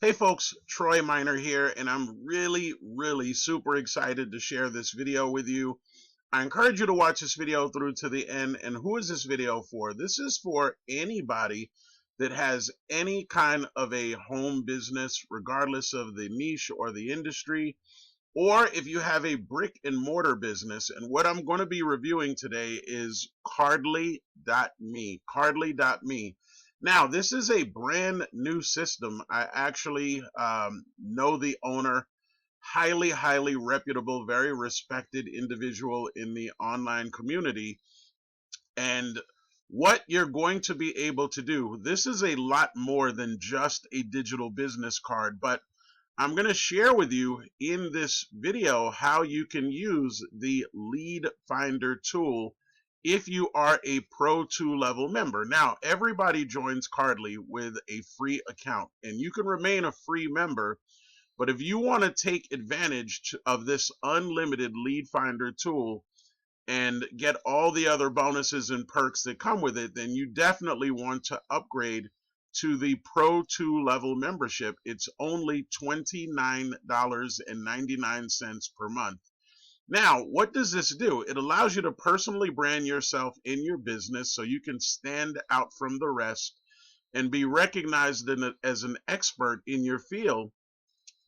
Hey folks, Troy Miner here, and I'm really super excited to share this video with you. I encourage you to watch this video through to the end. And who is this video for? This is for anybody that has any kind of a home business, regardless of the niche or the industry, or if you have a brick and mortar business. And what I'm going to be reviewing today is Cardly.me. Cardly.me. Now, this is a brand new system. I actually know the owner, highly reputable, very respected individual in the online community. And what you're going to be able to do, this is a lot more than just a digital business card, but I'm going to share with you in this video how you can use the lead finder tool if you are a Pro 2 level member. Now, everybody joins Cardly with a free account, and you can remain a free member, but if you want to take advantage of this unlimited lead finder tool and get all the other bonuses and perks that come with it, then you definitely want to upgrade to the Pro 2 level membership. It's only $29.99 per month. Now, what does this do? It allows you to personally brand yourself in your business so you can stand out from the rest and be recognized as an expert in your field.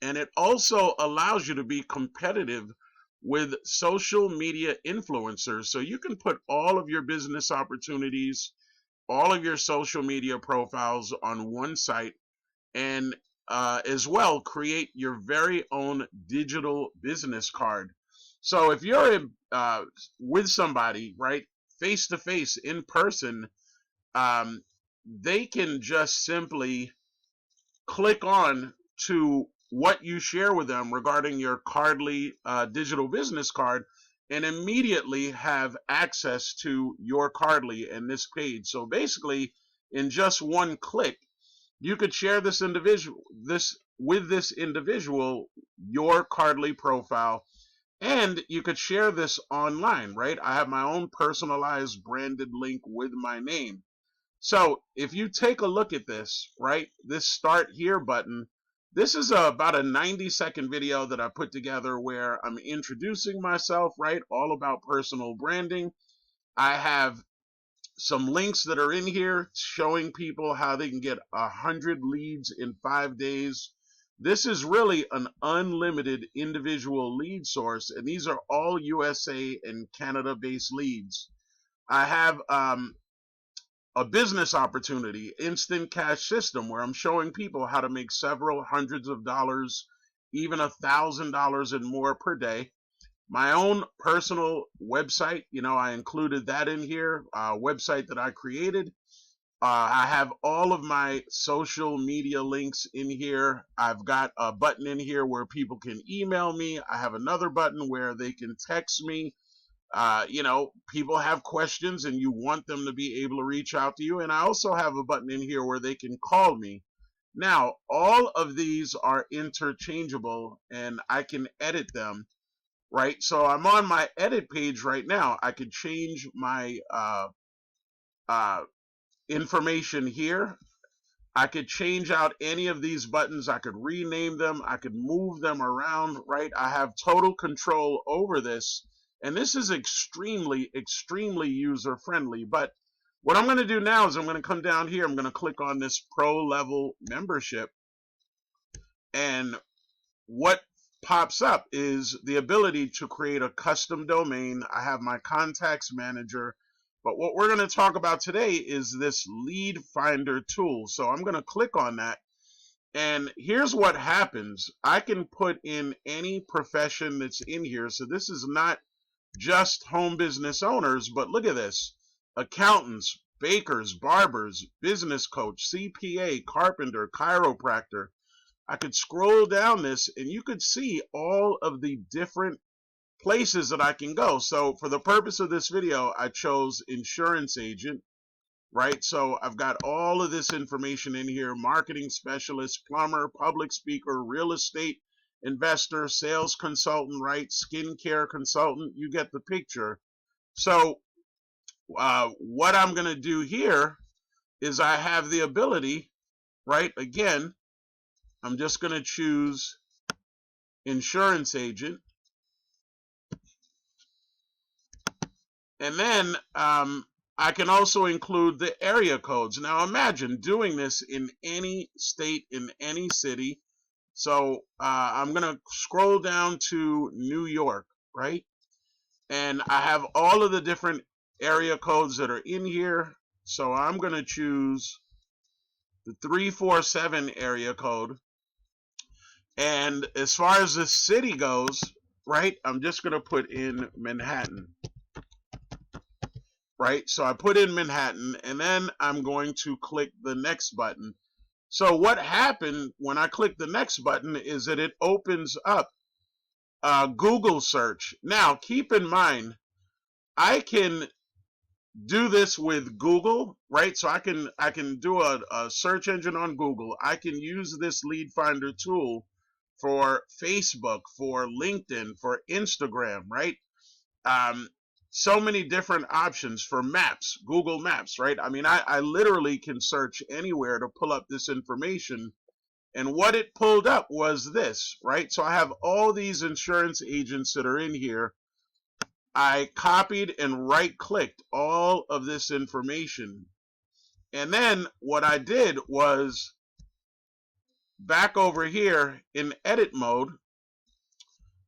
And it also allows you to be competitive with social media influencers. So you can put all of your business opportunities, all of your social media profiles on one site, and as well create your very own digital business card. So if you're with somebody, right, face to face, in person, um, they can just simply click on to what you share with them regarding your Cardly digital business card and immediately have access to your Cardly and this page. So basically, in just one click, you could share this with this individual, your Cardly profile, and you could share this online, right? I have my own personalized branded link with my name. So if you take a look at this, right, this start here button, this is about a 90-second video that I put together where I'm introducing myself, right, all about personal branding. I have some links that are in here showing people how they can get 100 leads in 5 days. This is really an unlimited individual lead source, and these are all USA and Canada based leads. I have a business opportunity, instant cash system, where I'm showing people how to make several hundreds of dollars, even $1,000 and more per day. My own personal website, I included that in here, website that I created. I have all of my social media links in here. I've got a button in here where people can email me. I have another button where they can text me. People have questions and you want them to be able to reach out to you. And I also have a button in here where they can call me. Now, all of these are interchangeable and I can edit them, right? So I'm on my edit page right now. I could change my information here. I could change out any of these buttons. I could rename them. I could move them around, right? I have total control over this. And this is extremely user friendly. But what I'm going to do now is I'm going to come down here. I'm going to click on this pro level membership. And what pops up is the ability to create a custom domain. I have my contacts manager. But what we're going to talk about today is this lead finder tool. So I'm going to click on that. And here's what happens. I can put in any profession that's in here. So this is not just home business owners, but look at this. Accountants, bakers, barbers, business coach, CPA, carpenter, chiropractor. I could scroll down this and you could see all of the different places that I can go. So for the purpose of this video, I chose insurance agent, right? So I've got all of this information in here: marketing specialist, plumber, public speaker, real estate investor, sales consultant, right? Skincare consultant. You get the picture. So what I'm going to do here is I have the ability, right? Again, I'm just going to choose insurance agent. And then I can also include the area codes. Now imagine doing this in any state, in any city. So I'm going to scroll down to New York, right? And I have all of the different area codes that are in here. So I'm going to choose the 347 area code. And as far as the city goes, right, I'm just going to put in Manhattan. Right, so I put in Manhattan, and then I'm going to click the next button. So what happened when I click the next button is that it opens up Google search. Now keep in mind, I can do this with Google, right? So I can do a search engine on Google. I can use this lead finder tool for Facebook, for LinkedIn, for Instagram, right? So many different options for maps, Google Maps, right? I mean, I literally can search anywhere to pull up this information. And what it pulled up was this, right? So I have all these insurance agents that are in here. I copied and right-clicked all of this information. And then what I did was back over here in edit mode,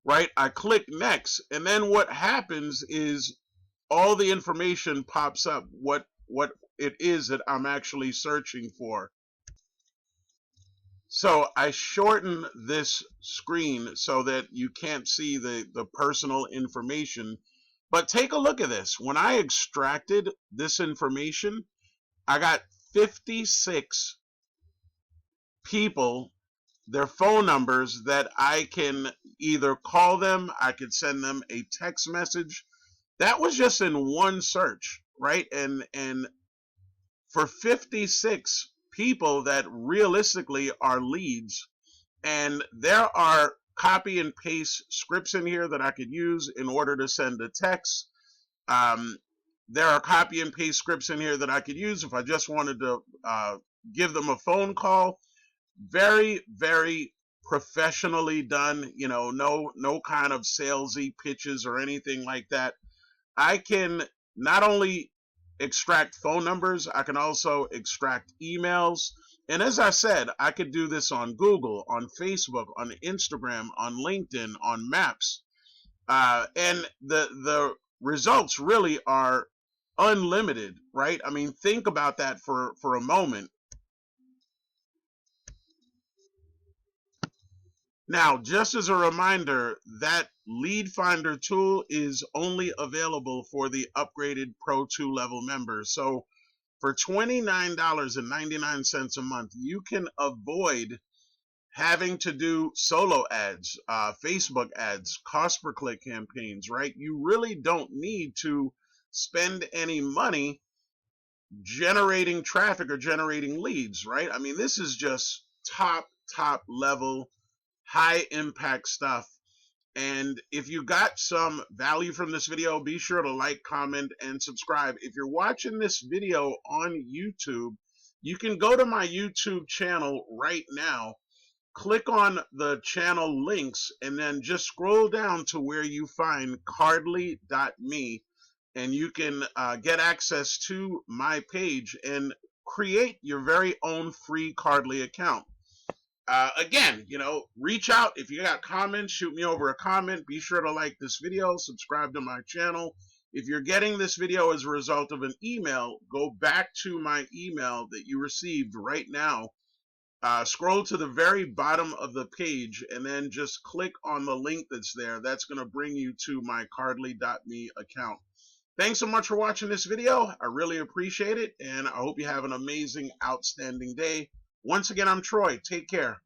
right? I click next, and then what happens is all the information pops up, what it is that I'm actually searching for. So I shorten this screen so that you can't see the personal information. But take a look at this. When I extracted this information, I got 56 people, their phone numbers, that I can either call them, I could send them a text message. That was just in one search, right? And for 56 people that realistically are leads, and there are copy and paste scripts in here that I could use in order to send a text. There are copy and paste scripts in here that I could use if I just wanted to give them a phone call. Very, very professionally done, you know, no kind of salesy pitches or anything like that. I can not only extract phone numbers, I can also extract emails. And as I said, I could do this on Google, on Facebook, on Instagram, on LinkedIn, on Maps. And the results really are unlimited, right? I mean, think about that for a moment. Now, just as a reminder, that lead finder tool is only available for the upgraded Pro 2 level members. So for $29.99 a month, you can avoid having to do solo ads, Facebook ads, cost per click campaigns, right? You really don't need to spend any money generating traffic or generating leads, right? I mean, this is just top level, high impact stuff. And if you got some value from this video, be sure to like, comment, and subscribe. If you're watching this video on YouTube, you can go to my YouTube channel right now, click on the channel links, and then just scroll down to where you find cardly.me, and you can get access to my page and create your very own free Cardly account. Again, you know, reach out. If you got comments, shoot me over a comment. Be sure to like this video, subscribe to my channel. If you're getting this video as a result of an email, go back to my email that you received right now. Scroll to the very bottom of the page and then just click on the link that's there. That's going to bring you to my cardly.me account. Thanks so much for watching this video. I really appreciate it, and I hope you have an amazing, outstanding day. Once again, I'm Troy. Take care.